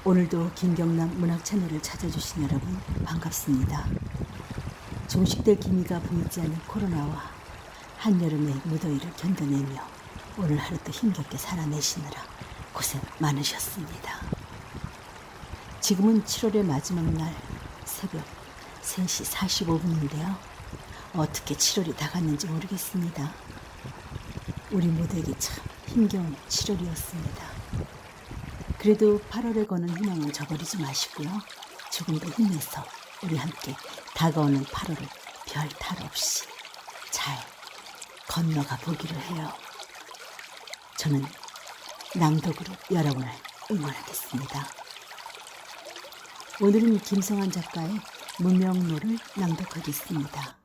오늘도 김경남 문학 채널을 찾아주신 여러분 반갑습니다. 종식될 기미가 보이지 않는 코로나와 한여름의 무더위를 견뎌내며 오늘 하루도 힘겹게 살아내시느라 고생 많으셨습니다. 지금은 7월의 마지막 날 새벽 3시 45분인데요. 어떻게 7월이 다 갔는지 모르겠습니다. 우리 모두에게 참 힘겨운 7월이었습니다. 그래도 8월에 거는 희망은 저버리지 마시고요. 조금 더 힘내서 우리 함께 다가오는 8월을 별 탈 없이 잘 건너가 보기로 해요. 저는 낭독으로 여러분을 응원하겠습니다. 오늘은 김성환 작가의 무명로를 낭독하겠습니다.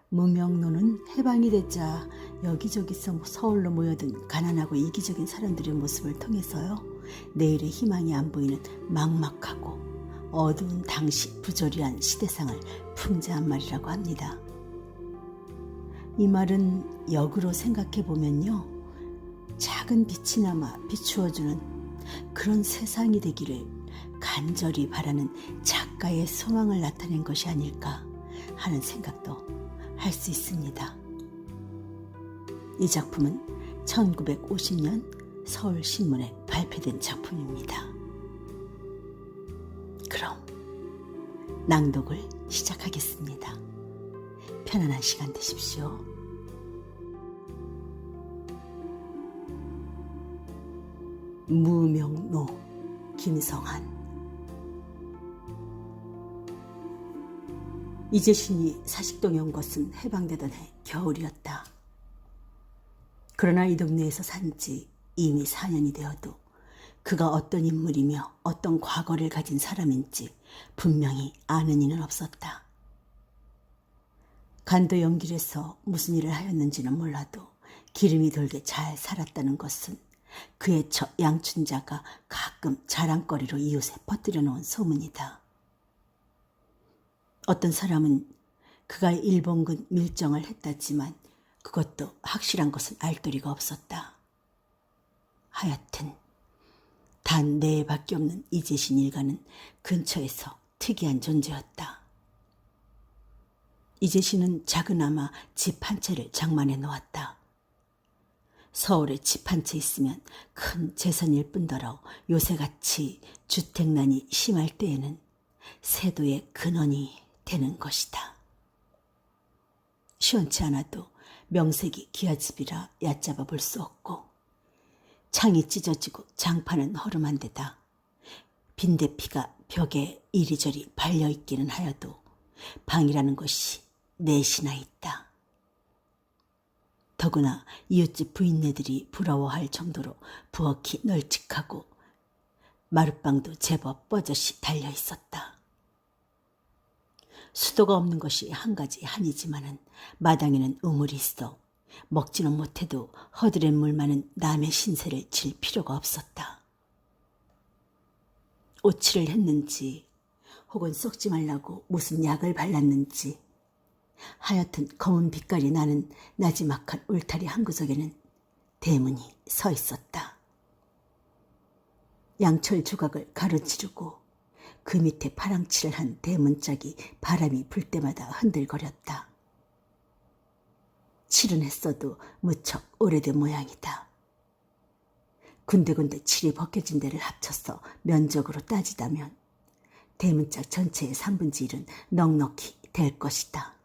무명로는 해방이 되자 여기저기서 서울로 모여든 가난하고 이기적인 사람들의 모습을 통해서요, 내일의 희망이 안 보이는 막막하고 어두운 당시 부조리한 시대상을 풍자한 말이라고 합니다. 이 말은 역으로 생각해 보면요, 작은 빛이 남아 비추어주는 그런 세상이 되기를 간절히 바라는 작가의 소망을 나타낸 것이 아닐까 하는 생각도 할 수 있습니다. 이 작품은 1950년 서울신문에 발표된 작품입니다. 그럼 낭독을 시작하겠습니다. 편안한 시간 되십시오. 무명로, 김성환. 이재신이 사식동에 온 것은 해방되던 해 겨울이었다. 그러나 이 동네에서 산 지 이미 4년이 되어도 그가 어떤 인물이며 어떤 과거를 가진 사람인지 분명히 아는 이는 없었다. 간도 연길에서 무슨 일을 하였는지는 몰라도 기름이 돌게 잘 살았다는 것은 그의 처 양춘자가 가끔 자랑거리로 이웃에 퍼뜨려 놓은 소문이다. 어떤 사람은 그가 일본군 밀정을 했다지만 그것도 확실한 것은 알 도리가 없었다. 하여튼 단 네 밖에 없는 이재신 일가는 근처에서 특이한 존재였다. 이재신은 작은아마 집 한 채를 장만해 놓았다. 서울에 집 한 채 있으면 큰 재산일 뿐더러 요새같이 주택난이 심할 때에는 세도의 근원이 되는 것이다. 시원치 않아도 명색이 기아집이라 얕잡아 볼 수 없고, 창이 찢어지고 장판은 허름한 데다 빈대피가 벽에 이리저리 발려있기는 하여도 방이라는 것이 넷이나 있다. 더구나 이웃집 부인네들이 부러워할 정도로 부엌이 널찍하고 마룻방도 제법 뻐젓이 달려있었다. 수도가 없는 것이 한 가지 한이지만은 마당에는 우물이 있어 먹지는 못해도 허드렛 물 많은 남의 신세를 질 필요가 없었다. 오칠을 했는지 혹은 썩지 말라고 무슨 약을 발랐는지 하여튼 검은 빛깔이 나는 나지막한 울타리 한 구석에는 대문이 서 있었다. 양철 조각을 가로지르고 그 밑에 파랑칠을 한 대문짝이 바람이 불 때마다 흔들거렸다. 칠은 했어도 무척 오래된 모양이다. 군데군데 칠이 벗겨진 데를 합쳐서 면적으로 따지다면 대문짝 전체의 3분의 1은 넉넉히 될 것이다.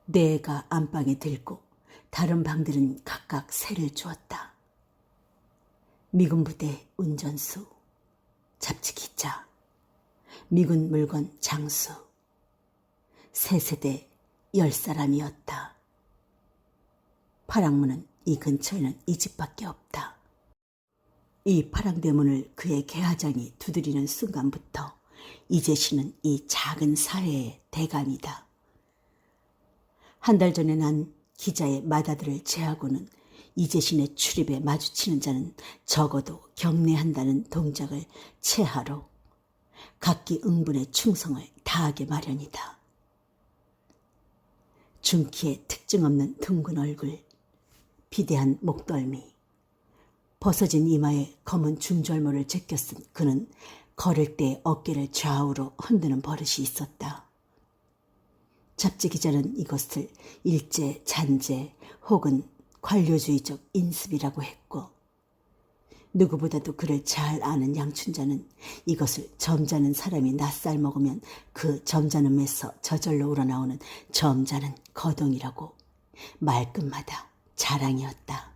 네 애가 안방에 들고 다른 방들은 각각 세를 주었다. 미군 부대 운전수, 잡지기자, 미군 물건 장수, 세 세대 10사람이었다. 파랑문은 이 근처에는 이 집밖에 없다. 이 파랑대문을 그의 개화장이 두드리는 순간부터 이재신은 이 작은 사회의 대감이다. 한 달 전에 난 기자의 맏아들을 제하고는 이재신의 출입에 마주치는 자는 적어도 경례한다는 동작을 체하로 각기 응분의 충성을 다하게 마련이다. 중키의 특징 없는 둥근 얼굴, 비대한 목덜미, 벗어진 이마에 검은 중절모를 제껴 쓴 그는 걸을 때 어깨를 좌우로 흔드는 버릇이 있었다. 잡지 기자는 이것을 일제, 잔재 혹은 관료주의적 인습이라고 했고, 누구보다도 그를 잘 아는 양춘자는 이것을 점잖은 사람이 낯살 먹으면 그 점잖음에서 저절로 우러나오는 점잖은 거동이라고 말끝마다 자랑이었다.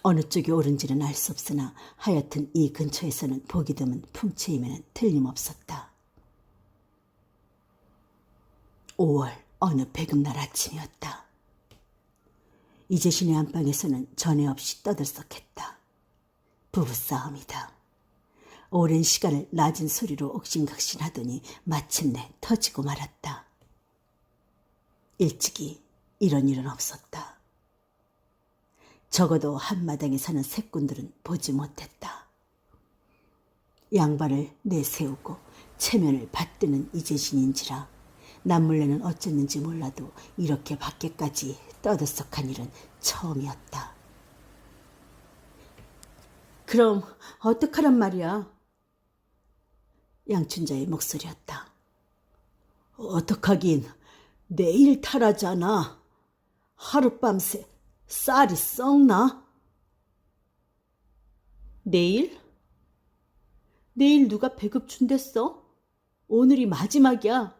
어느 쪽이 옳은지는 알 수 없으나 하여튼 이 근처에서는 보기 드문 풍채임에는 틀림없었다. 5월 어느 백음날 아침이었다. 이재신의 안방에서는 전에 없이 떠들썩했다. 부부싸움이다. 오랜 시간을 낮은 소리로 옥신각신하더니 마침내 터지고 말았다. 일찍이 이런 일은 없었다. 적어도 한마당에 사는 새꾼들은 보지 못했다. 양반을 내세우고 체면을 받드는 이재신인지라 남몰래는 어쨌는지 몰라도 이렇게 밖에까지 떠들썩한 일은 처음이었다. 그럼 어떡하란 말이야? 양춘자의 목소리였다. 어떡하긴, 내일 탈하잖아. 하룻밤새 쌀이 썩나? 내일? 내일 누가 배급 준댔어? 오늘이 마지막이야.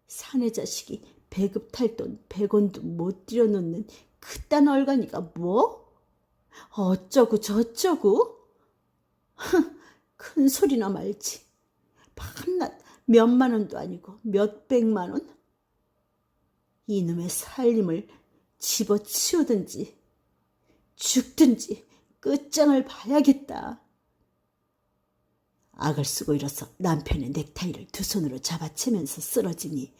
사내 자식이 배급 탈 돈 100원도 못 들여놓는 그딴 얼간이가 뭐? 어쩌고 저쩌고? 큰 소리나 말지. 밤낮 몇만 원도 아니고 몇백만 원? 이놈의 살림을 집어치우든지 죽든지 끝장을 봐야겠다. 악을 쓰고 일어서 남편의 넥타이를 두 손으로 잡아채면서 쓰러지니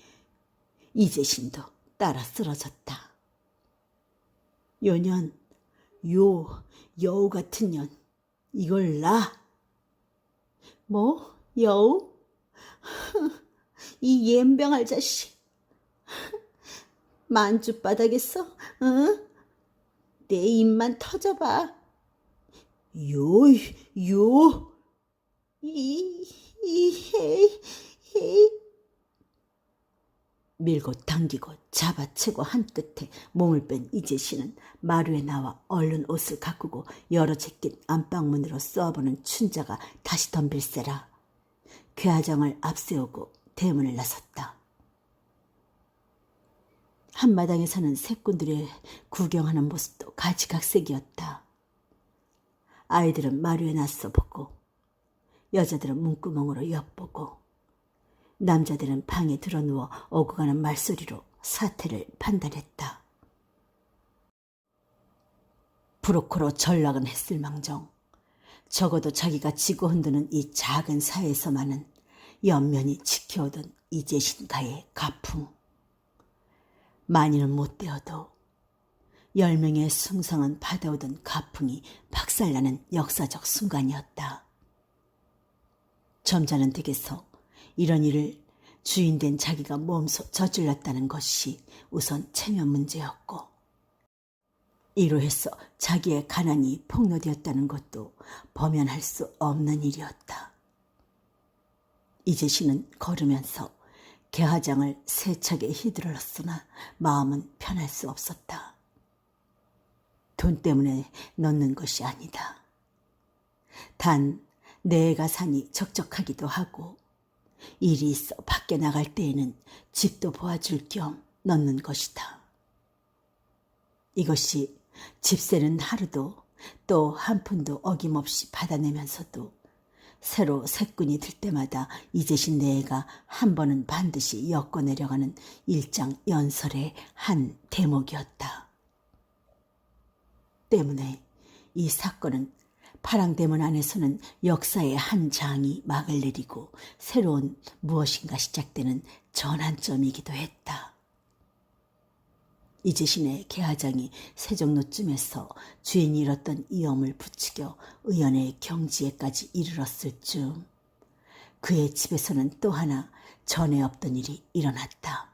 이재신도 따라 쓰러졌다. 요년, 여우 같은 년, 이걸 나? 뭐, 여우? 이 옌병할 자식. 만주바닥에서, 응? 내 입만 터져봐. 밀고 당기고 잡아채고 한 끝에 몸을 뺀 이재신은 마루에 나와 얼른 옷을 가꾸고 열어 제낀 안방문으로 쏘아보는 춘자가 다시 덤빌세라 괴화장을 앞세우고 대문을 나섰다. 한마당에 사는 새꾼들의 구경하는 모습도 가지각색이었다. 아이들은 마루에 나서 보고 여자들은 문구멍으로 엿보고 남자들은 방에 들어누워 오고 가는 말소리로 사태를 판단했다. 브로커로 전락은 했을망정 적어도 자기가 지고 흔드는 이 작은 사회에서만은 연면이 지켜오던 이재신가의 가풍. 많이는 못 되어도 10명의 숭상은 받아오던 가풍이 박살나는 역사적 순간이었다. 점잖은 댁에서 이런 일을 주인된 자기가 몸소 저질렀다는 것이 우선 체면 문제였고, 이로 해서 자기의 가난이 폭로되었다는 것도 범연할 수 없는 일이었다. 이재신은 걸으면서 개화장을 세차게 휘두르렀으나 마음은 편할 수 없었다. 돈 때문에 넣는 것이 아니다. 단 내가 산이 적적하기도 하고 일이 있어 밖에 나갈 때에는 집도 보아줄 겸 넣는 것이다. 이것이 집세는 하루도 또 한 푼도 어김없이 받아내면서도 새로 새꾼이 들 때마다 이재신 내가 한 번은 반드시 엮어내려가는 일장연설의 한 대목이었다. 때문에 이 사건은 파랑대문 안에서는 역사의 한 장이 막을 내리고 새로운 무엇인가 시작되는 전환점이기도 했다. 이재신의 개화장이 세종로쯤에서 주인이 잃었던 이엄을 부추겨 의연의 경지에까지 이르렀을 즈음 그의 집에서는 또 하나 전에 없던 일이 일어났다.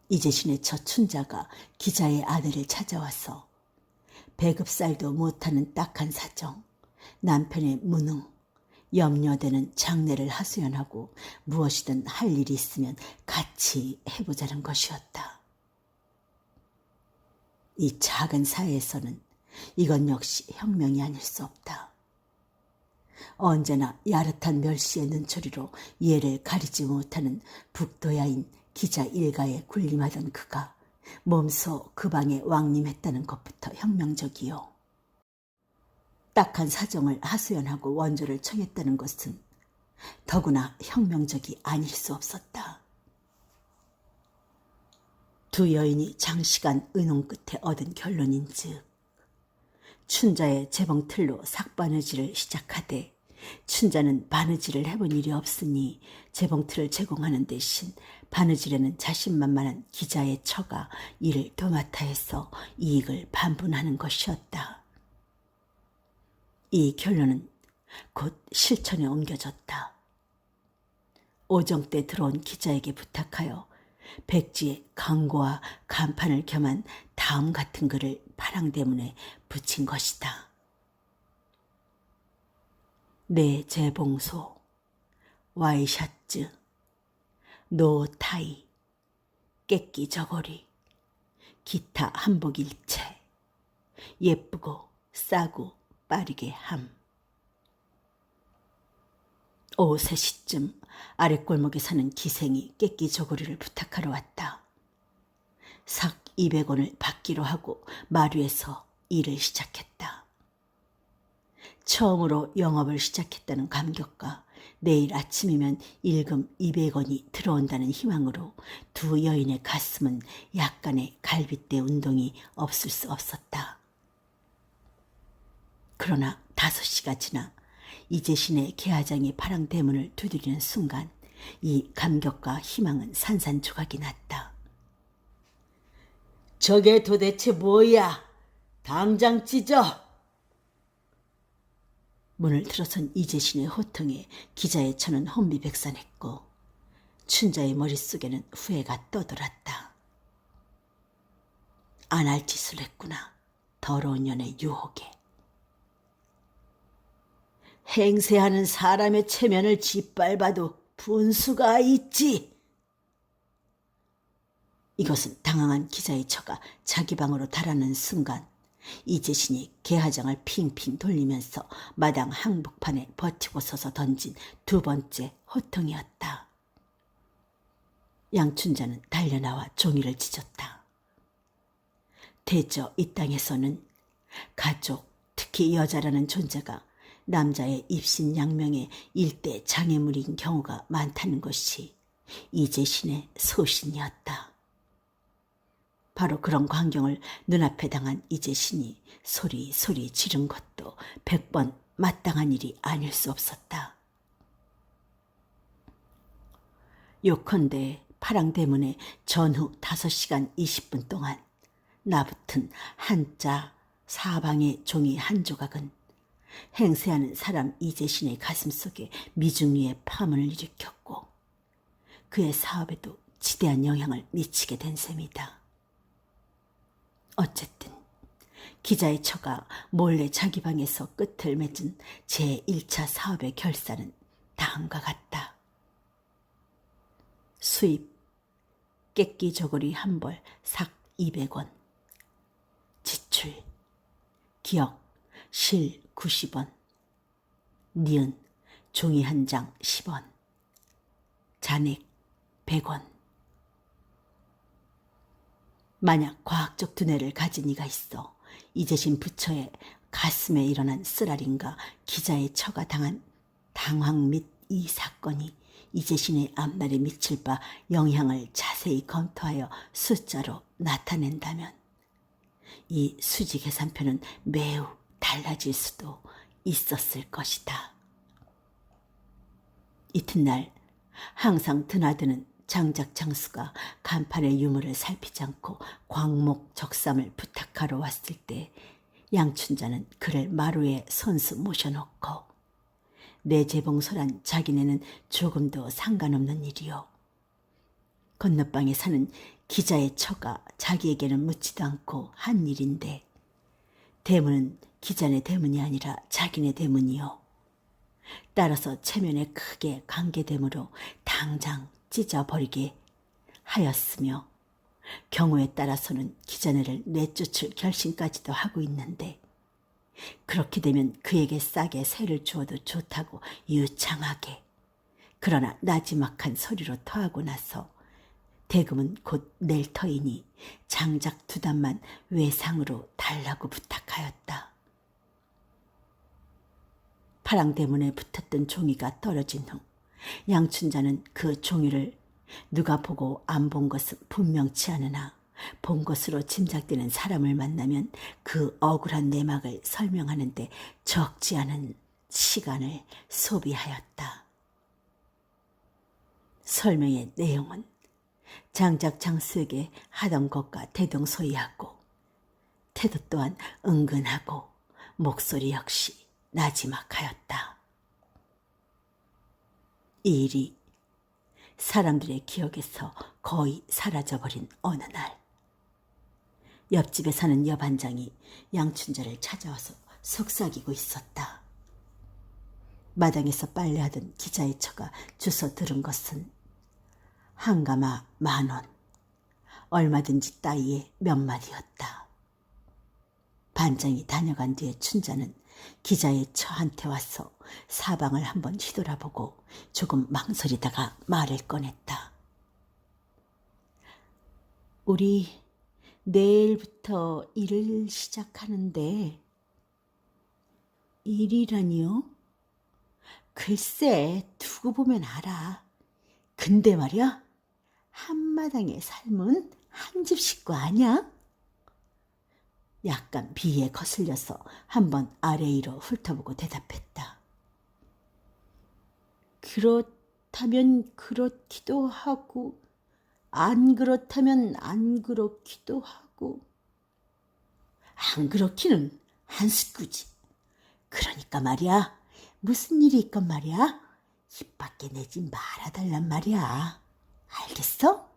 이재신의 처 춘자가 기자의 아들을 찾아와서 배급살도 못하는 딱한 사정, 남편의 무능, 염려되는 장래를 하소연하고 무엇이든 할 일이 있으면 같이 해보자는 것이었다. 이 작은 사회에서는 이건 역시 혁명이 아닐 수 없다. 언제나 야릇한 멸시의 눈초리로 예를 가리지 못하는 북도야인 기자 일가에 군림하던 그가 몸소 그 방에 왕림했다는 것부터 혁명적이요. 딱한 사정을 하소연하고 원조를 청했다는 것은 더구나 혁명적이 아닐 수 없었다. 두 여인이 장시간 의논 끝에 얻은 결론인즉 춘자의 재봉틀로 삭바느질을 시작하되 춘자는 바느질을 해본 일이 없으니 재봉틀을 제공하는 대신 바느질에는 자신만만한 기자의 처가 이를 도맡아 해서 이익을 반분하는 것이었다. 이 결론은 곧 실천에 옮겨졌다. 오정 때 들어온 기자에게 부탁하여 백지에 강고와 간판을 겸한 다음 같은 글을 파랑대문에 붙인 것이다. 내 재봉소, 와이샤츠, 노타이, 깨끼 저고리, 기타 한복 일체, 예쁘고 싸고 빠르게 함. 오후 3시쯤 아랫골목에 사는 기생이 깨끼 저고리를 부탁하러 왔다. 삭 200원을 받기로 하고 마루에서 일을 시작했다. 처음으로 영업을 시작했다는 감격과 내일 아침이면 일금 200원이 들어온다는 희망으로 두 여인의 가슴은 약간의 갈빗대 운동이 없을 수 없었다. 그러나 5시가 지나 이재신의 개화장이 파랑대문을 두드리는 순간 이 감격과 희망은 산산조각이 났다. 저게 도대체 뭐야? 당장 찢어! 문을 들어선 이재신의 호통에 기자의 처는 혼비백산했고 춘자의 머릿속에는 후회가 떠돌았다. 안 할 짓을 했구나. 더러운 년의 유혹에. 행세하는 사람의 체면을 짓밟아도 분수가 있지. 이것은 당황한 기자의 처가 자기 방으로 달아나는 순간 이재신이 개화장을 핑핑 돌리면서 마당 항복판에 버티고 서서 던진 두 번째 호통이었다. 양춘자는 달려나와 종이를 찢었다. 대저 이 땅에서는 가족, 특히 여자라는 존재가 남자의 입신양명의 일대 장애물인 경우가 많다는 것이 이재신의 소신이었다. 바로 그런 광경을 눈앞에 당한 이재신이 소리소리 지른 것도 100번 마땅한 일이 아닐 수 없었다. 요컨대 파랑대문에 전후 5시간 20분 동안 나붙은 한자 사방의 종이 한 조각은 행세하는 사람 이재신의 가슴속에 미중위의 파문을 일으켰고 그의 사업에도 지대한 영향을 미치게 된 셈이다. 어쨌든 기자의 처가 몰래 자기 방에서 끝을 맺은 제1차 사업의 결산은 다음과 같다. 수입 깨끼 저고리 한 벌 삭 200원, 지출 기역 실 90원, 니은 종이 한 장 10원, 잔액 100원. 만약 과학적 두뇌를 가진 이가 있어 이재신 부처의 가슴에 일어난 쓰라림과 기자의 처가 당한 당황 및 이 사건이 이재신의 앞날에 미칠 바 영향을 자세히 검토하여 숫자로 나타낸다면 이 수지 계산표는 매우 달라질 수도 있었을 것이다. 이튿날 항상 드나드는 장작 장수가 간판의 유물을 살피지 않고 광목 적삼을 부탁하러 왔을 때 양춘자는 그를 마루에 손수 모셔놓고 내 재봉소란 자기네는 조금도 상관없는 일이요. 건너방에 사는 기자의 처가 자기에게는 묻지도 않고 한 일인데 대문은 기자네 대문이 아니라 자기네 대문이요. 따라서 체면에 크게 관계되므로 당장 찢어버리게 하였으며 경우에 따라서는 기자네를 내쫓을 결심까지도 하고 있는데, 그렇게 되면 그에게 싸게 세를 주어도 좋다고 유창하게, 그러나 나지막한 소리로 토하고 나서 대금은 곧 낼 터이니 장작 2단만 외상으로 달라고 부탁하였다. 파랑대문에 붙었던 종이가 떨어진 후 양춘자는 그 종이를 누가 보고 안 본 것은 분명치 않으나 본 것으로 짐작되는 사람을 만나면 그 억울한 내막을 설명하는데 적지 않은 시간을 소비하였다. 설명의 내용은 장작 장수에게 하던 것과 대동소이하고 태도 또한 은근하고 목소리 역시 나지막하였다. 이 일이 사람들의 기억에서 거의 사라져버린 어느 날, 옆집에 사는 여반장이 양춘자를 찾아와서 속삭이고 있었다. 마당에서 빨래하던 기자의 처가 주워 들은 것은 한 가마 10,000원, 얼마든지 따위의 몇 마디였다. 반장이 다녀간 뒤에 춘자는 기자의 처한테 와서 사방을 한번 휘돌아보고 조금 망설이다가 말을 꺼냈다. 우리 내일부터 일을 시작하는데. 일이라니요? 글쎄, 두고 보면 알아. 근데 말이야, 한마당의 삶은 한 집 식구 아냐? 약간 비에 거슬려서 한번 아래 위로 훑어보고 대답했다. 그렇다면 그렇기도 하고, 안 그렇다면 안 그렇기도 하고. 안 그렇기는 한 식구지. 그러니까 말이야, 무슨 일이 있건 말이야, 입 밖에 내지 말아달란 말이야. 알겠어?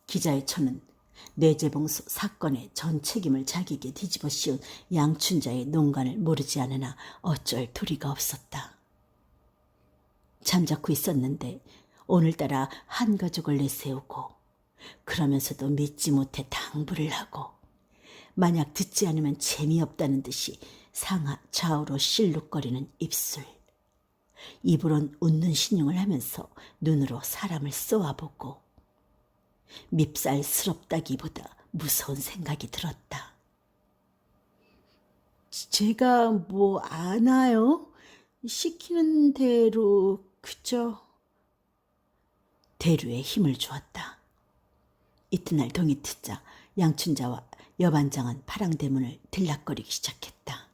기자의 처는 뇌재봉소 사건의 전 책임을 자기에게 뒤집어 씌운 양춘자의 농간을 모르지 않으나 어쩔 도리가 없었다. 잠자코 있었는데 오늘따라 한 가족을 내세우고, 그러면서도 믿지 못해 당부를 하고, 만약 듣지 않으면 재미없다는 듯이 상하 좌우로 실룩거리는 입술, 입으론 웃는 신용을 하면서 눈으로 사람을 쏘아보고, 밉살스럽다기보다 무서운 생각이 들었다. 제가 뭐 아나요? 시키는 대로 그저. 대류에 힘을 주었다. 이튿날 동이 트자 양춘자와 여반장은 파랑대문을 들락거리기 시작했다.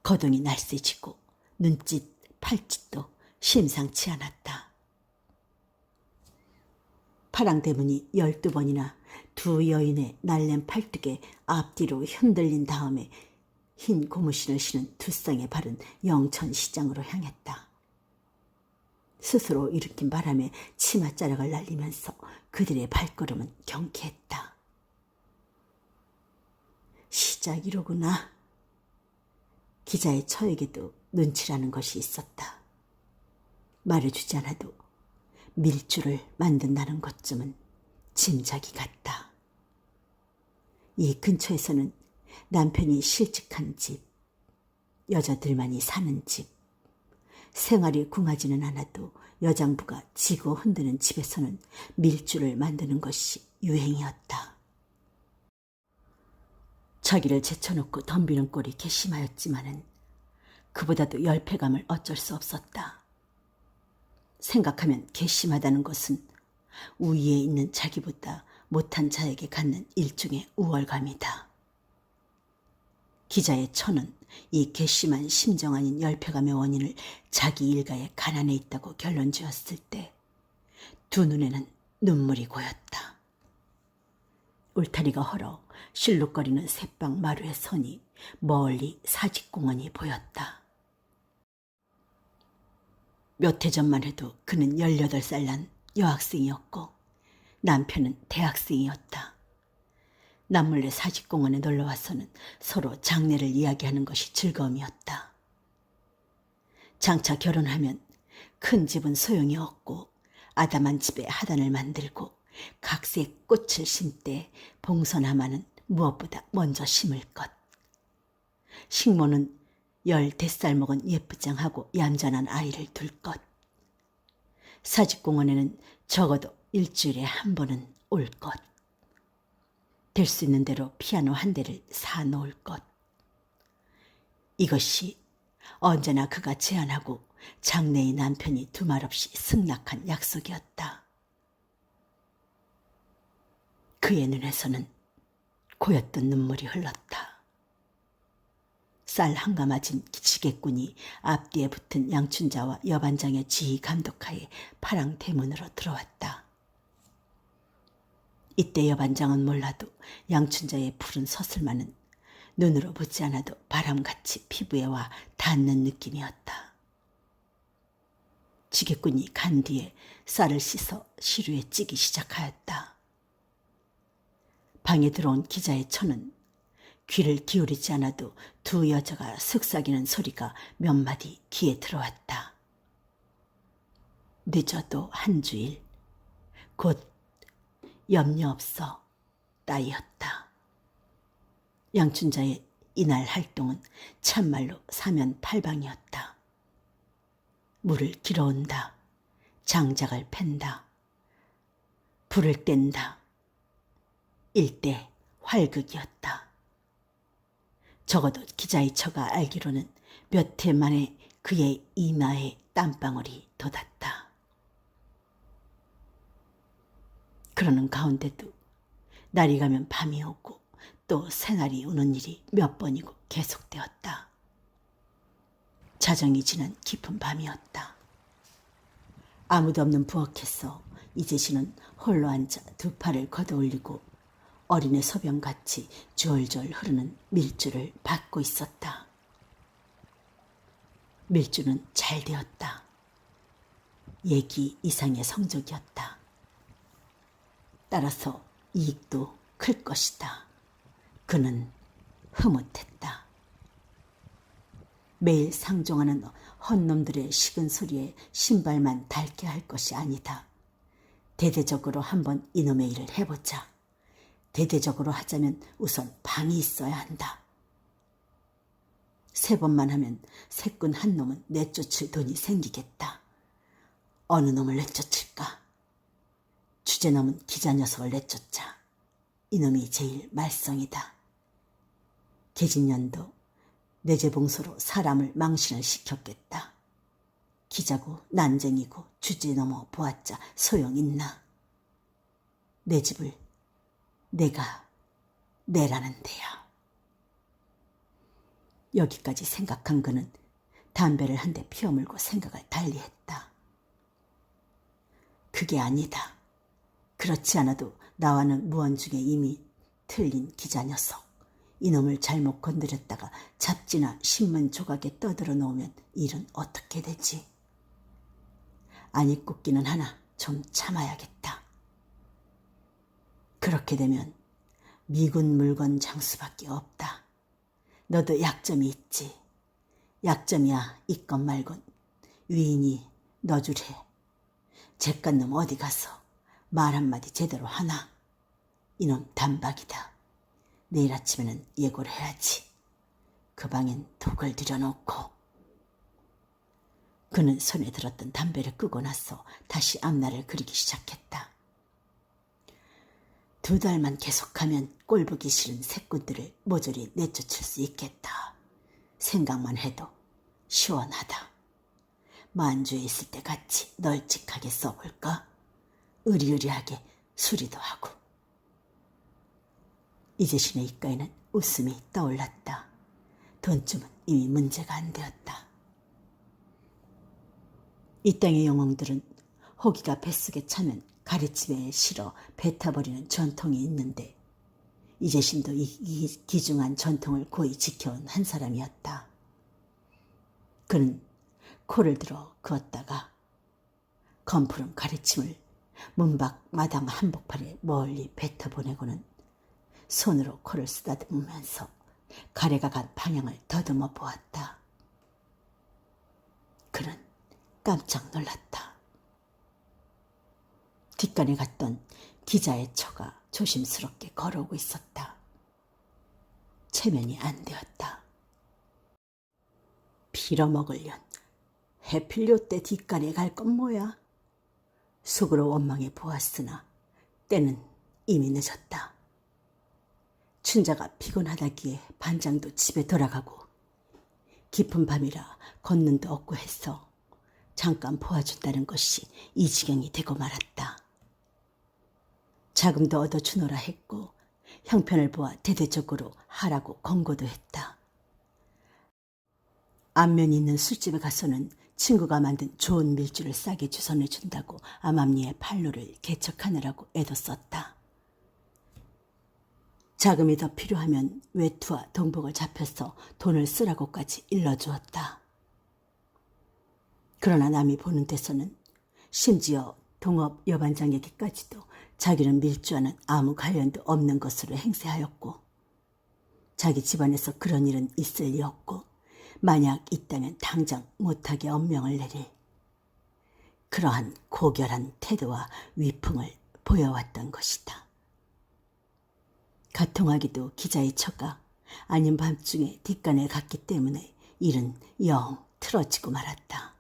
거동이 날쌔지고 눈짓, 팔짓도 심상치 않았다. 파랑대문이 12번이나 두 여인의 날랜 팔뚝에 앞뒤로 흔들린 다음에 흰 고무신을 신은 두 쌍의 발은 영천시장으로 향했다. 스스로 일으킨 바람에 치맛자락을 날리면서 그들의 발걸음은 경쾌했다. 시작이로구나. 기자의 처에게도 눈치라는 것이 있었다. 말해주지 않아도 밀주를 만든다는 것쯤은 짐작이 갔다. 이 근처에서는 남편이 실직한 집, 여자들만이 사는 집, 생활이 궁하지는 않아도 여장부가 지고 흔드는 집에서는 밀주를 만드는 것이 유행이었다. 자기를 제쳐놓고 덤비는 꼴이 괘씸하였지만은 그보다도 열패감을 어쩔 수 없었다. 생각하면 괘씸하다는 것은 우위에 있는 자기보다 못한 자에게 갖는 일종의 우월감이다. 기자의 처는 이 괘씸한 심정 아닌 열패감의 원인을 자기 일가의 가난에 있다고 결론 지었을 때 두 눈에는 눈물이 고였다. 울타리가 헐어 실룩거리는 새빵 마루에 서니 멀리 사직공원이 보였다. 몇 해 전만 해도 그는 18살 난 여학생이었고 남편은 대학생이었다. 남몰래 사직공원에 놀러와서는 서로 장래를 이야기하는 것이 즐거움이었다. 장차 결혼하면 큰 집은 소용이 없고 아담한 집에 하단을 만들고 각색 꽃을 심되 봉선하마는 무엇보다 먼저 심을 것. 식모는 10살 먹은 예쁘장하고 얌전한 아이를 둘 것. 사직공원에는 적어도 일주일에 한 번은 올 것. 될 수 있는 대로 피아노 한 대를 사놓을 것. 이것이 언제나 그가 제안하고 장래의 남편이 두말 없이 승낙한 약속이었다. 그의 눈에서는 고였던 눈물이 흘렀다. 쌀 한가마진 지게꾼이 앞뒤에 붙은 양춘자와 여반장의 지휘 감독하에 파랑 대문으로 들어왔다. 이때 여반장은 몰라도 양춘자의 푸른 서슬만은 눈으로 보지 않아도 바람같이 피부에 와 닿는 느낌이었다. 지게꾼이 간 뒤에 쌀을 씻어 시루에 찌기 시작하였다. 방에 들어온 기자의 처는 귀를 기울이지 않아도 두 여자가 속삭이는 소리가 몇 마디 귀에 들어왔다. 늦어도 한 주일, 곧 염려 없어 따이었다. 양춘자의 이날 활동은 참말로 사면팔방이었다. 물을 길어온다. 장작을 팬다. 불을 뗀다. 일대 활극이었다. 적어도 기자의 처가 알기로는 몇 해 만에 그의 이마에 땀방울이 돋았다. 그러는 가운데도 날이 가면 밤이 오고 또 새날이 오는 일이 몇 번이고 계속되었다. 자정이 지난 깊은 밤이었다. 아무도 없는 부엌에서 이재신은 홀로 앉아 두 팔을 걷어올리고 어린애 소변같이 졸졸 흐르는 밀주를 받고 있었다. 밀주는 잘 되었다. 예기 이상의 성적이었다. 따라서 이익도 클 것이다. 그는 흐뭇했다. 매일 상종하는 헛놈들의 식은 소리에 신발만 닳게 할 것이 아니다. 대대적으로 한번 이놈의 일을 해보자. 대대적으로 하자면 우선 방이 있어야 한다. 3번만 하면 새꾼 한 놈은 내쫓을 돈이 생기겠다. 어느 놈을 내쫓을까? 주제넘은 기자 녀석을 내쫓자. 이놈이 제일 말썽이다. 계진년도 내재봉소로 사람을 망신을 시켰겠다. 기자고 난쟁이고 주제 넘어 보았자 소용있나. 내 집을 내가 내라는데야. 여기까지 생각한 그는 담배를 한 대 피워물고 생각을 달리했다. 그게 아니다. 그렇지 않아도 나와는 무언중에 이미 틀린 기자 녀석. 이놈을 잘못 건드렸다가 잡지나 신문 조각에 떠들어 놓으면 일은 어떻게 되지? 아니 꽂기는 하나 좀 참아야겠다. 그렇게 되면 미군 물건 장수밖에 없다. 너도 약점이 있지. 약점이야 있건 말건 위인이 너 줄해. 잿간 놈 어디 가서 말 한마디 제대로 하나. 이놈 단박이다. 내일 아침에는 예고를 해야지. 그 방엔 독을 들여놓고. 그는 손에 들었던 담배를 끄고 나서 다시 앞날을 그리기 시작했다. 2달만 계속하면 꼴보기 싫은 새꾼들을 모조리 내쫓을 수 있겠다. 생각만 해도 시원하다. 만주에 있을 때 같이 널찍하게 써볼까? 으리으리하게 수리도 하고. 이재신의 입가에는 웃음이 떠올랐다. 돈쯤은 이미 문제가 안 되었다. 이 땅의 영웅들은 호기가 뱃속에 차면 가리집에 실어 뱉어버리는 전통이 있는데 이재신도 이 귀중한 전통을 고이 지켜온 한 사람이었다. 그는 코를 들어 그었다가 검푸른 가리침을 문밖 마당 한복판에 멀리 뱉어보내고는 손으로 코를 쓰다듬으면서 가래가 간 방향을 더듬어 보았다. 그는 깜짝 놀랐다. 뒷간에 갔던 기자의 처가 조심스럽게 걸어오고 있었다. 체면이 안 되었다. 빌어먹으련 해필 요때 뒷간에 갈 건 뭐야? 속으로 원망해 보았으나 때는 이미 늦었다. 춘자가 피곤하다기에 반장도 집에 돌아가고 깊은 밤이라 걷는도 없고 해서 잠깐 보아준다는 것이 이 지경이 되고 말았다. 자금도 얻어주노라 했고 형편을 보아 대대적으로 하라고 권고도 했다. 안면이 있는 술집에 가서는 친구가 만든 좋은 밀주를 싸게 주선해 준다고 암암리의 판로를 개척하느라고 애도 썼다. 자금이 더 필요하면 외투와 동복을 잡혀서 돈을 쓰라고까지 일러주었다. 그러나 남이 보는 데서는 심지어 동업 여반장에게까지도 자기는 밀주와는 아무 관련도 없는 것으로 행세하였고 자기 집안에서 그런 일은 있을 리 없고 만약 있다면 당장 못하게 엄명을 내릴 그러한 고결한 태도와 위풍을 보여왔던 것이다. 가통하기도 기자의 처가 아닌 밤중에 뒷간에 갔기 때문에 일은 영 틀어지고 말았다.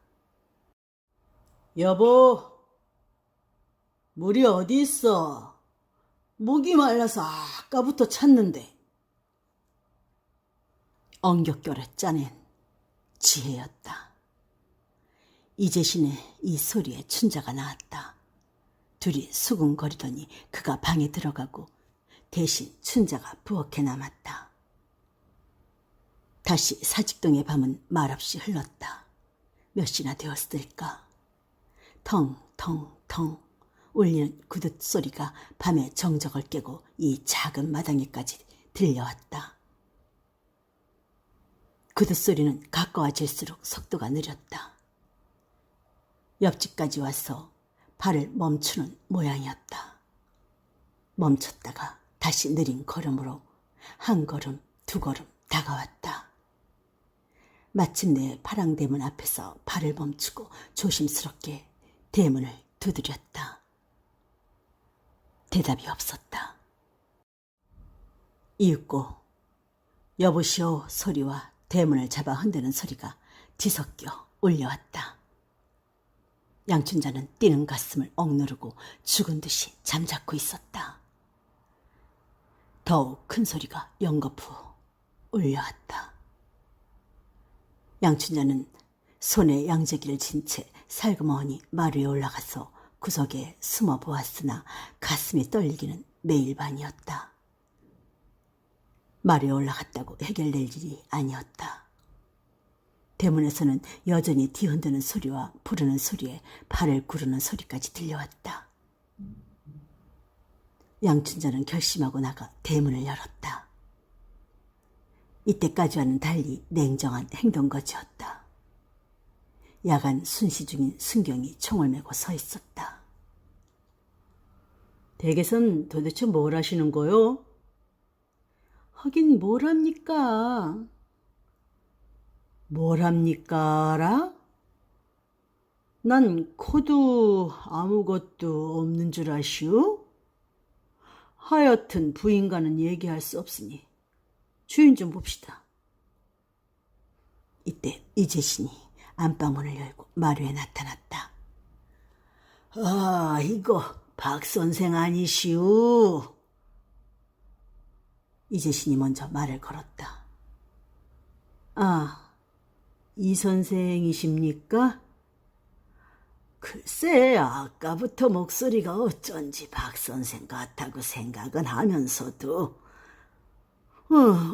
여보, 물이 어디 있어? 목이 말라서 아까부터 찾는데. 엉겹결에 짜낸 지혜였다. 이재신의 이 소리에 춘자가 나왔다. 둘이 수군거리더니 그가 방에 들어가고 대신 춘자가 부엌에 남았다. 다시 사직동의 밤은 말없이 흘렀다. 몇 시나 되었을까? 텅텅텅 울리는 구둣 소리가 밤의 정적을 깨고 이 작은 마당에까지 들려왔다. 구둣 소리는 가까워질수록 속도가 느렸다. 옆집까지 와서 발을 멈추는 모양이었다. 멈췄다가 다시 느린 걸음으로 한 걸음, 두 걸음 다가왔다. 마침내 파랑대문 앞에서 발을 멈추고 조심스럽게 대문을 두드렸다. 대답이 없었다. 이윽고 여보시오 소리와 대문을 잡아 흔드는 소리가 뒤섞여 울려왔다. 양춘자는 뛰는 가슴을 억누르고 죽은 듯이 잠자코 있었다. 더욱 큰 소리가 연거푸 울려왔다. 양춘자는 손에 양재기를 진 채 살그머니 마루에 올라가서 구석에 숨어 보았으나 가슴이 떨리기는 매일 반이었다. 마루에 올라갔다고 해결될 일이 아니었다. 대문에서는 여전히 뒤흔드는 소리와 부르는 소리에 발을 구르는 소리까지 들려왔다. 양춘자는 결심하고 나가 대문을 열었다. 이때까지와는 달리 냉정한 행동거지였다. 야간 순시 중인 순경이 총을 메고 서 있었다. 댁에선 도대체 뭘 하시는 거요? 하긴 뭘 합니까? 뭘 합니까라? 난 코도 아무것도 없는 줄 아시오? 하여튼 부인과는 얘기할 수 없으니 주인 좀 봅시다. 이때 이재신이 안방문을 열고 마루에 나타났다. 아, 이거 박 선생 아니시오? 이재신이 먼저 말을 걸었다. 아, 이 선생이십니까? 글쎄, 아까부터 목소리가 어쩐지 박 선생 같다고 생각은 하면서도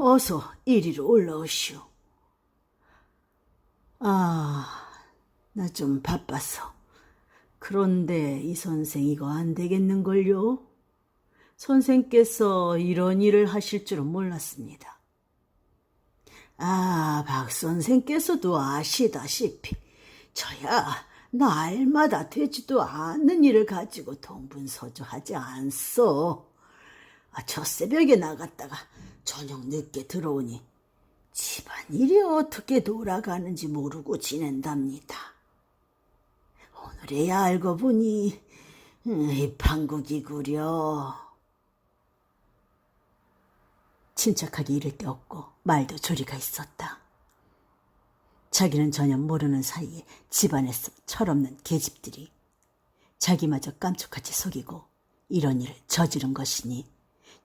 어서 이리로 올라오시오. 아, 나 좀 바빠서. 그런데 이 선생 이거 안 되겠는걸요? 선생께서 이런 일을 하실 줄은 몰랐습니다. 아, 박 선생께서도 아시다시피 저야 날마다 되지도 않는 일을 가지고 동분서주하지 않소. 저 새벽에 나갔다가 저녁 늦게 들어오니 집안일이 어떻게 돌아가는지 모르고 지낸답니다. 오늘에야 알고 보니 이 판국이구려. 침착하게 이를 데 없고 말도 조리가 있었다. 자기는 전혀 모르는 사이에 집안에서 철없는 계집들이 자기마저 깜짝같이 속이고 이런 일을 저지른 것이니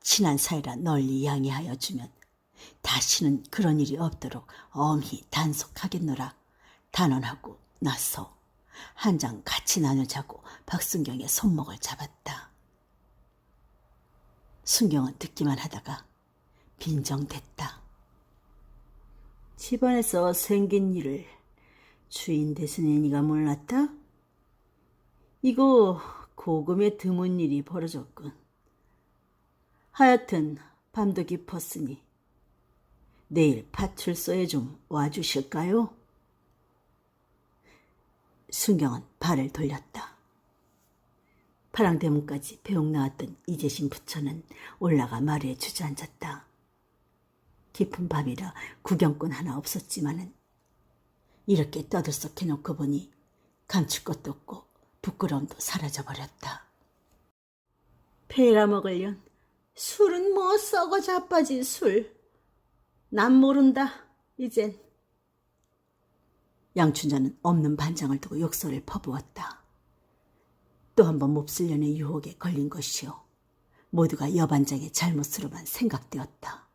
친한 사이라 널리 양해하여 주면 다시는 그런 일이 없도록 엄히 단속하겠노라 단언하고 나서 한 장 같이 나누자고 박순경의 손목을 잡았다. 순경은 듣기만 하다가 빈정댔다. 집안에서 생긴 일을 주인 대신애니가 몰랐다? 이거 고금에 드문 일이 벌어졌군. 하여튼 밤도 깊었으니 내일 파출소에 좀 와주실까요? 순경은 발을 돌렸다. 파랑대문까지 배웅 나왔던 이재신 부처는 올라가 마루에 주저앉았다. 깊은 밤이라 구경꾼 하나 없었지만은 이렇게 떠들썩해놓고 보니 감출 것도 없고 부끄러움도 사라져버렸다. 패라 먹을련 술은 뭐 썩어 자빠진 술. 난 모른다 이젠. 양춘자는 없는 반장을 두고 욕설을 퍼부었다. 또 한 번 몹쓸년의 유혹에 걸린 것이요 모두가 여반장의 잘못으로만 생각되었다.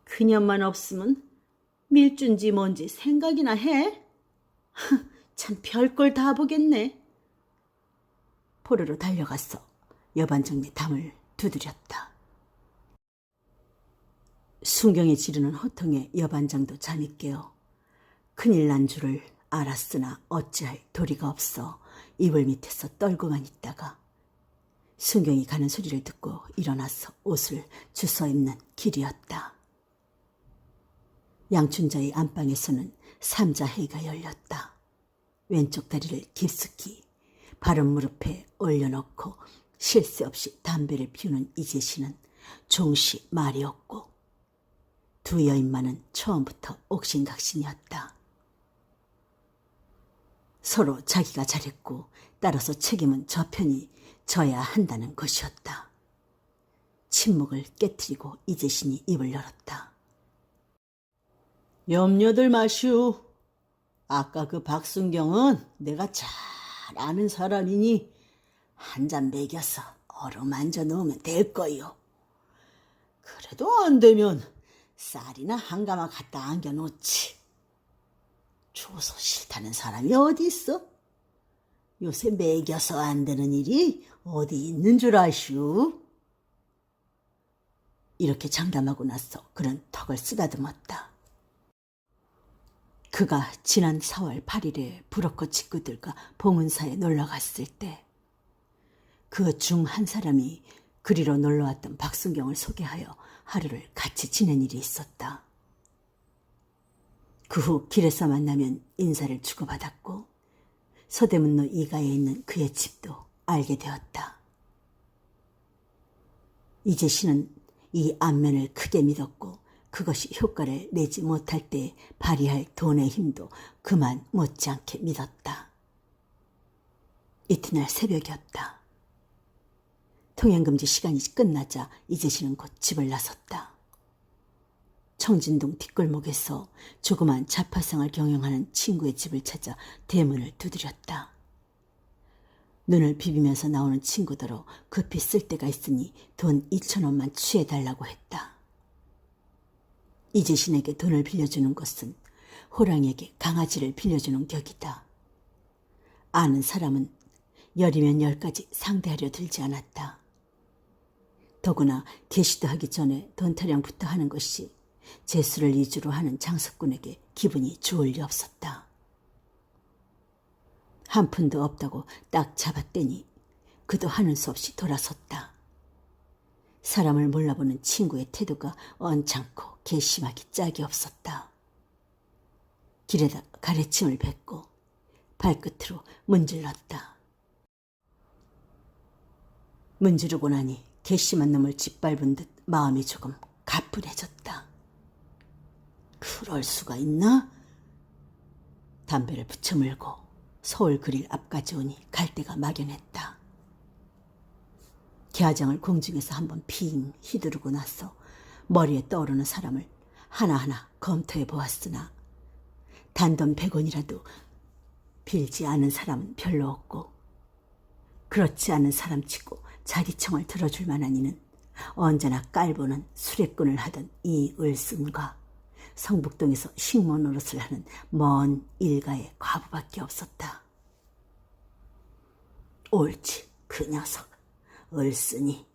그년만 없으면 밀준지 뭔지 생각이나 해? 참 별걸 다 보겠네. 포로로 달려가서 여반장의 담을 두드렸다. 순경이 지르는 호통에 여반장도 잠이 깨어 큰일 난 줄을 알았으나 어찌할 도리가 없어 이불 밑에서 떨고만 있다가 순경이 가는 소리를 듣고 일어나서 옷을 주워 입는 길이었다. 양춘자의 안방에서는 삼자회의가 열렸다. 왼쪽 다리를 깊숙이 바른 무릎에 올려놓고 쉴 새 없이 담배를 피우는 이재신은 종시 말이 없고 두 여인만은 처음부터 옥신각신이었다. 서로 자기가 잘했고 따라서 책임은 저 편이 져야 한다는 것이었다. 침묵을 깨트리고 이재신이 입을 열었다. 염려들 마시오. 아까 그 박순경은 내가 잘 아는 사람이니 한 잔 먹여서 어루만져 놓으면 될 거요. 그래도 안 되면 쌀이나 한 가마 갖다 안겨놓지. 줘서 싫다는 사람이 어디 있어? 요새 먹여서 안 되는 일이 어디 있는 줄 아시오? 이렇게 장담하고 나서 그는 턱을 쓰다듬었다. 그가 지난 4월 8일에 브로커 직구들과 봉은사에 놀러갔을 때 그 중 한 사람이 그리로 놀러왔던 박순경을 소개하여 하루를 같이 지낸 일이 있었다. 그 후 길에서 만나면 인사를 주고받았고 서대문로 이가에 있는 그의 집도 알게 되었다. 이재신은 이 안면을 크게 믿었고 그것이 효과를 내지 못할 때 발휘할 돈의 힘도 그만 못지않게 믿었다. 이튿날 새벽이었다. 통행금지 시간이 끝나자 이재신은 곧 집을 나섰다. 청진동 뒷골목에서 조그만 자파상을 경영하는 친구의 집을 찾아 대문을 두드렸다. 눈을 비비면서 나오는 친구더러 급히 쓸 데가 있으니 돈 2,000원만 취해달라고 했다. 이재신에게 돈을 빌려주는 것은 호랑이에게 강아지를 빌려주는 격이다. 아는 사람은 열이면 10가지 상대하려 들지 않았다. 더구나 개시도 하기 전에 돈 타령부터 하는 것이 재수를 위주로 하는 장석군에게 기분이 좋을 리 없었다. 한 푼도 없다고 딱 잡았더니 그도 하는 수 없이 돌아섰다. 사람을 몰라보는 친구의 태도가 언짢고 괘씸하기 짝이 없었다. 길에다 가래침을 뱉고 발끝으로 문질렀다. 문지르고 나니 괘씸한 놈을 짓밟은 듯 마음이 조금 가뿐해졌다. 그럴 수가 있나? 담배를 붙여물고 서울 그릴 앞까지 오니 갈대가 막연했다. 개화장을 공중에서 한번 핑 휘두르고 나서 머리에 떠오르는 사람을 하나하나 검토해 보았으나 단돈 100원이라도 빌지 않은 사람은 별로 없고, 그렇지 않은 사람치고 자기 청을 들어줄 만한 이는 언제나 깔보는 수레꾼을 하던 이 을승과 성북동에서 식모 노릇을 하는 먼 일가의 과부밖에 없었다. 옳지, 그 녀석 을승이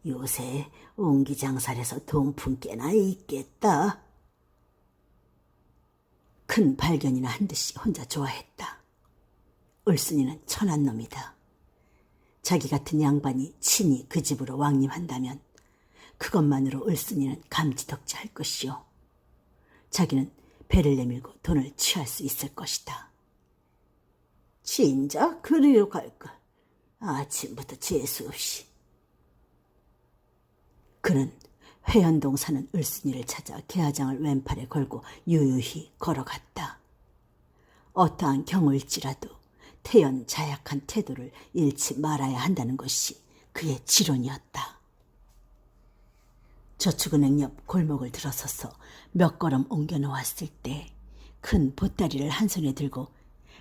요새 옹기장살에서 돈푼 깨나 있겠다. 큰 발견이나 한 듯이 혼자 좋아했다. 을순이는 천한 놈이다. 자기 같은 양반이 친히 그 집으로 왕림한다면 그것만으로 을순이는 감지덕지할 것이요. 자기는 배를 내밀고 돈을 취할 수 있을 것이다. 진작 그리로 갈걸. 아침부터 재수 없이. 그는 회현동 사는 을순이를 찾아 개화장을 왼팔에 걸고 유유히 걸어갔다. 어떠한 경우일지라도 태연 자약한 태도를 잃지 말아야 한다는 것이 그의 지론이었다. 저축은행 옆 골목을 들어서서 몇 걸음 옮겨 놓았을 때 큰 보따리를 한 손에 들고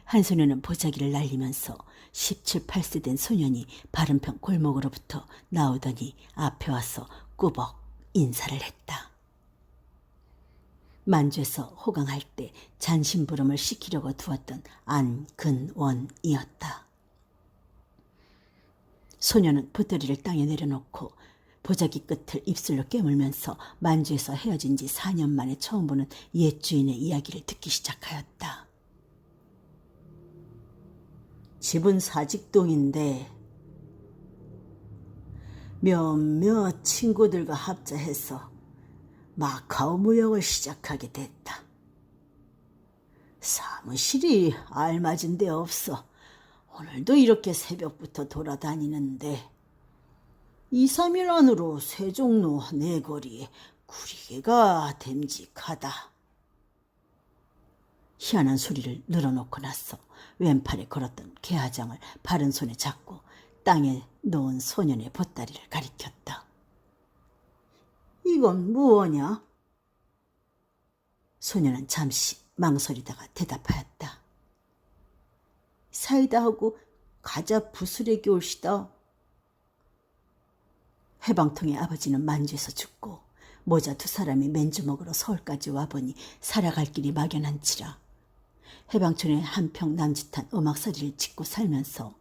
한 손에는 보자기를 날리면서 17, 18세 된 소년이 바른편 골목으로부터 나오더니 앞에 와서 꾸벅 인사를 했다. 만주에서 호강할 때 잔심부름을 시키려고 두었던 안근원이었다. 소녀는 보따리를 땅에 내려놓고 보자기 끝을 입술로 깨물면서 만주에서 헤어진 지 4년 만에 처음 보는 옛 주인의 이야기를 듣기 시작하였다. 집은 사직동인데 몇몇 친구들과 합작해서 마카오 무역을 시작하게 됐다. 사무실이 알맞은 데 없어 오늘도 이렇게 새벽부터 돌아다니는데 2, 3일 안으로 세종로 내거리에 구리개가 됨직하다. 희한한 소리를 늘어놓고 나서 왼팔에 걸었던 개화장을 바른 손에 잡고 땅에 놓은 소년의 보따리를 가리켰다. 이건 무엇냐? 소년은 잠시 망설이다가 대답하였다. 사이다하고 과자 부스레기 올시다. 해방통의 아버지는 만주에서 죽고 모자 2사람이 맨주먹으로 서울까지 와보니 살아갈 길이 막연한지라 해방촌의 한평 남짓한 오막살이를 짓고 살면서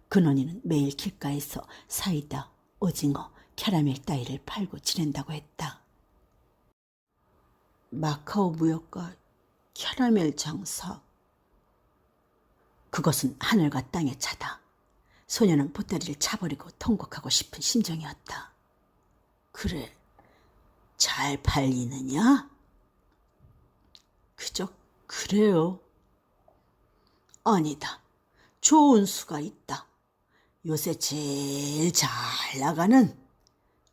근원이는 매일 길가에서 사이다, 오징어, 캐러멜 따위를 팔고 지낸다고 했다. 마카오 무역과 캐러멜 장사. 그것은 하늘과 땅의 차다. 소녀는 보따리를 차버리고 통곡하고 싶은 심정이었다. 그래, 잘 팔리느냐? 그저 그래요. 아니다, 좋은 수가 있다. 요새 제일 잘 나가는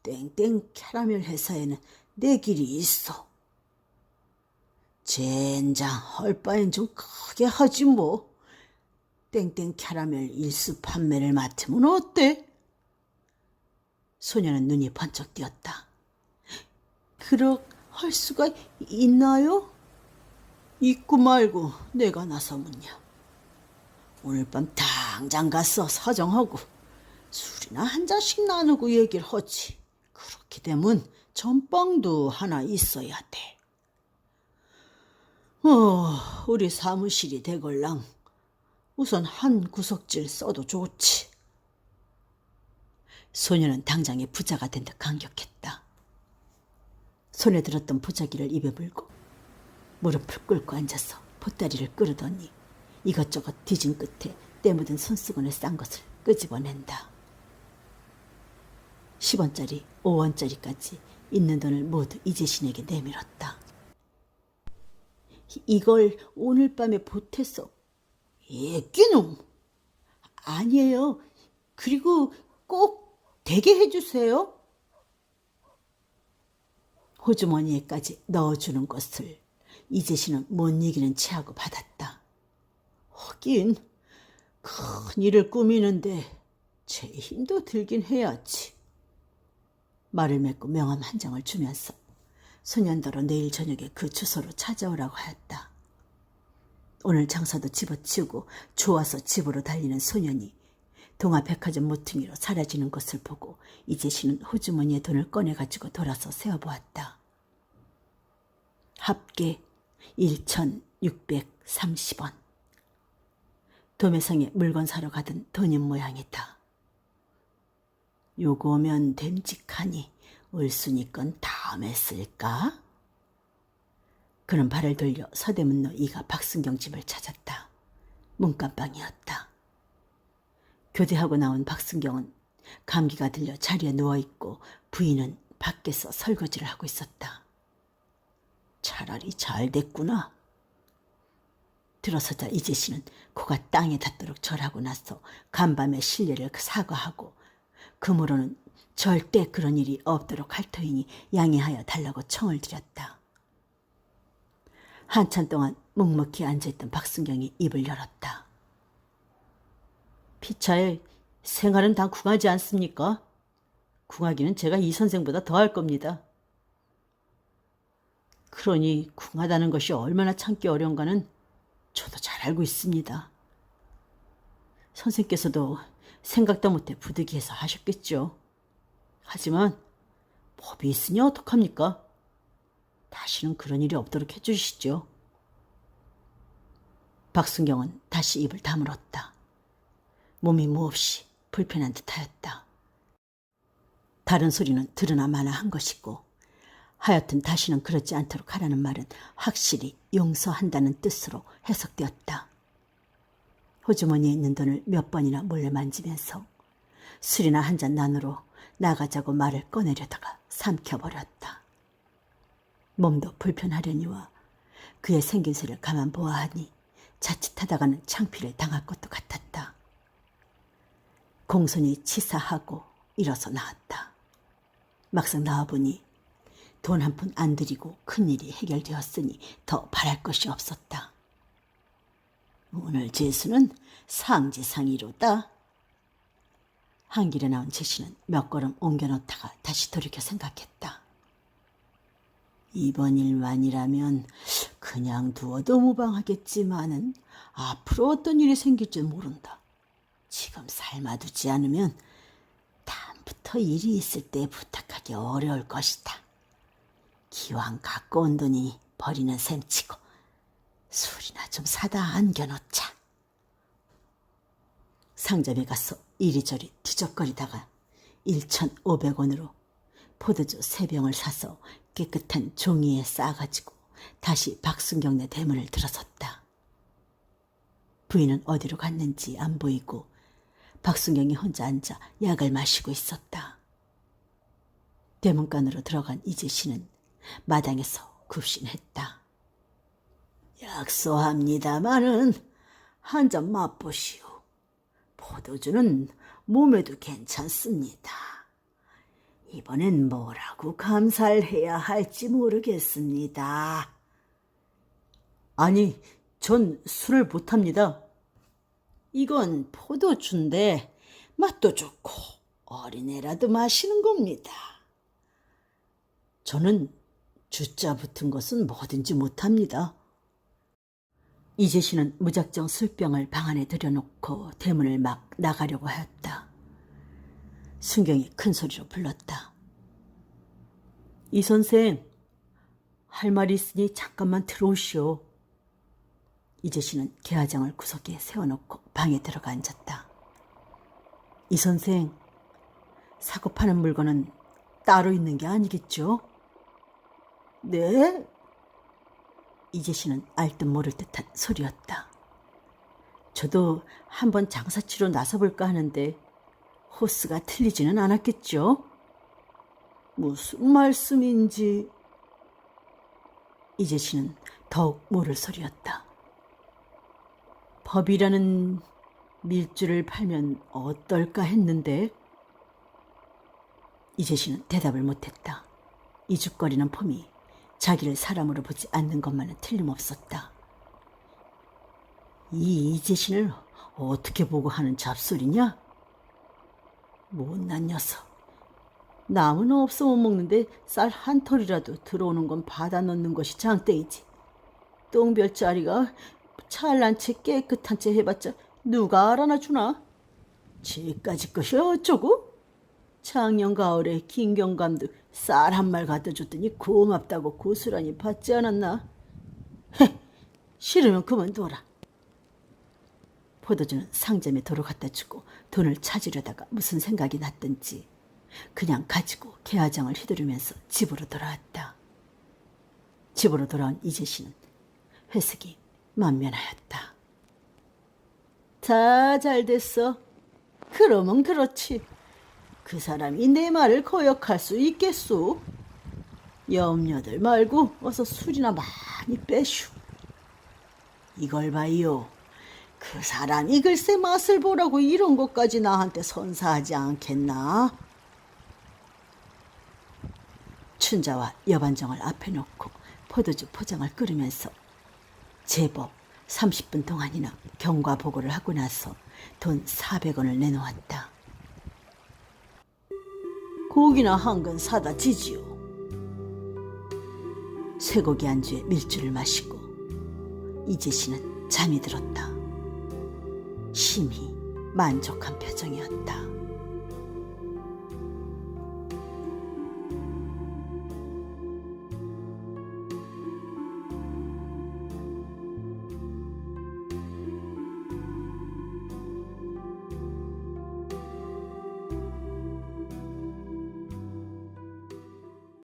땡땡 캐러멜 회사에는 내 길이 있어. 젠장 헐 바엔 좀 크게 하지 뭐. 땡땡 캐러멜 일수 판매를 맡으면 어때? 소녀는 눈이 번쩍 띄었다. 그렇게 할 수가 있나요? 있고 말고 내가 나서문요. 오늘 밤 당장 가서 사정하고 술이나 한 잔씩 나누고 얘기를 하지. 그렇게 되면 전빵도 하나 있어야 돼. 우리 사무실이 되걸랑 우선 한 구석질 써도 좋지. 소녀는 당장에 부자가 된 듯 감격했다. 손에 들었던 보자기를 입에 물고 무릎을 꿇고 앉아서 보따리를 끄르더니 이것저것 뒤진 끝에 때 묻은 손수건에 싼 것을 끄집어낸다. 10원짜리, 5원짜리까지 있는 돈을 모두 이재신에게 내밀었다. 이걸 오늘 밤에 보태서. 애끼놈. 아니에요. 그리고 꼭 되게 해주세요. 호주머니에까지 넣어주는 것을 이재신은 못 이기는 체하고 받았다. 하긴 큰 일을 꾸미는데 제 힘도 들긴 해야지. 말을 맺고 명함 한 장을 주면서 소년더러 내일 저녁에 그 주소로 찾아오라고 하였다. 오늘 장사도 집어치우고 좋아서 집으로 달리는 소년이 동화백화점 모퉁이로 사라지는 것을 보고 이재신은 호주머니에 돈을 꺼내가지고 돌아서 세어보았다. 합계 1,630원. 도매상에 물건 사러 가던 돈인 모양이다. 요거 오면 됨직하니 올순이건 다음에 쓸까? 그는 발을 돌려 서대문로 이가 박순경 집을 찾았다. 문간방이었다. 교대하고 나온 박순경은 감기가 들려 자리에 누워있고 부인은 밖에서 설거지를 하고 있었다. 차라리 잘 됐구나. 들어서자 이재씨는 코가 땅에 닿도록 절하고 나서 간밤에 실례를 사과하고 그므로는 절대 그런 일이 없도록 할 터이니 양해하여 달라고 청을 드렸다. 한참 동안 묵묵히 앉아있던 박순경이 입을 열었다. 피차에 생활은 다 궁하지 않습니까? 궁하기는 제가 이 선생보다 더 할 겁니다. 그러니 궁하다는 것이 얼마나 참기 어려운가는 저도 잘 알고 있습니다. 선생께서도 생각도 못해 부득이해서 하셨겠죠. 하지만 법이 있으니 어떡합니까? 다시는 그런 일이 없도록 해주시죠. 박순경은 다시 입을 다물었다. 몸이 몹시 불편한 듯하였다. 다른 소리는 들으나 마나 한 것이고 하여튼 다시는 그렇지 않도록 하라는 말은 확실히 용서한다는 뜻으로 해석되었다. 호주머니에 있는 돈을 몇 번이나 몰래 만지면서 술이나 한 잔 난으로 나가자고 말을 꺼내려다가 삼켜버렸다. 몸도 불편하려니와 그의 생김새를 가만 보아하니 자칫하다가는 창피를 당할 것도 같았다. 공손히 치사하고 일어서 나왔다. 막상 나와보니 돈 한 푼 안 들이고 큰일이 해결되었으니 더 바랄 것이 없었다. 오늘 재수는 상지상이로다. 한 길에 나온 제시는 몇 걸음 옮겨놓다가 다시 돌이켜 생각했다. 이번 일만이라면 그냥 두어도 무방하겠지만은 앞으로 어떤 일이 생길지 모른다. 지금 삶아두지 않으면 다음부터 일이 있을 때 부탁하기 어려울 것이다. 기왕 갖고 온 돈이 버리는 셈치고 술이나 좀 사다 안겨놓자. 상점에 가서 이리저리 뒤적거리다가 1,500원으로 포도주 3병을 사서 깨끗한 종이에 싸가지고 다시 박순경네 대문을 들어섰다. 부인은 어디로 갔는지 안 보이고 박순경이 혼자 앉아 약을 마시고 있었다. 대문간으로 들어간 이재씨는 마당에서 굽신했다. 약소합니다마는 한 잔 맛보시오. 포도주는 몸에도 괜찮습니다. 이번엔 뭐라고 감사를 해야 할지 모르겠습니다. 아니, 전 술을 못합니다. 이건 포도주인데 맛도 좋고 어린애라도 마시는 겁니다. 저는 주자 붙은 것은 뭐든지 못합니다. 이재씨는 무작정 술병을 방 안에 들여놓고 대문을 막 나가려고 하였다. 순경이 큰 소리로 불렀다. 이 선생, 할 말이 있으니 잠깐만 들어오시오. 이재씨는 개화장을 구석에 세워놓고 방에 들어가 앉았다. 이 선생, 사고 파는 물건은 따로 있는 게 아니겠죠? 네? 이재씨는 알듯 모를 듯한 소리였다. 저도 한번 장사치러 나서볼까 하는데 호스가 틀리지는 않았겠죠? 무슨 말씀인지. 이재씨는 더욱 모를 소리였다. 법이라는 밀주를 팔면 어떨까 했는데. 이재신은 대답을 못했다. 이죽거리는 폼이 자기를 사람으로 보지 않는 것만은 틀림없었다. 이 이재신을 어떻게 보고 하는 잡소리냐? 못난 녀석. 남은 없어 못 먹는데 쌀 한 톨이라도 들어오는 건 받아 넣는 것이 장땡이지. 똥별자리가 잘난 채 깨끗한 채 해봤자 누가 알아나 주나? 쟤까지 것이 어쩌고? 작년 가을에 김경감도 쌀 한 말 갖다 줬더니 고맙다고 고스란히 받지 않았나? 헤, 싫으면 그만둬라. 포도주는 상점에 도로 갖다 주고 돈을 찾으려다가 무슨 생각이 났던지 그냥 가지고 개화장을 휘두르면서 집으로 돌아왔다. 집으로 돌아온 이재신은 회색이 만면하였다. 다 잘됐어. 그러면 그렇지. 그 사람이 내 말을 거역할 수 있겠소? 염려들 말고 어서 술이나 많이 빼슈. 이걸 봐요. 그 사람이 글쎄 맛을 보라고 이런 것까지 나한테 선사하지 않겠나? 춘자와 여반정을 앞에 놓고 포도주 포장을 끓이면서 제법 30분 동안이나 경과 보고를 하고 나서 돈 400원을 내놓았다. 고기나 한 근 사다 지지요. 쇠고기 안주에 밀주를 마시고 이재신은 잠이 들었다. 심히 만족한 표정이었다.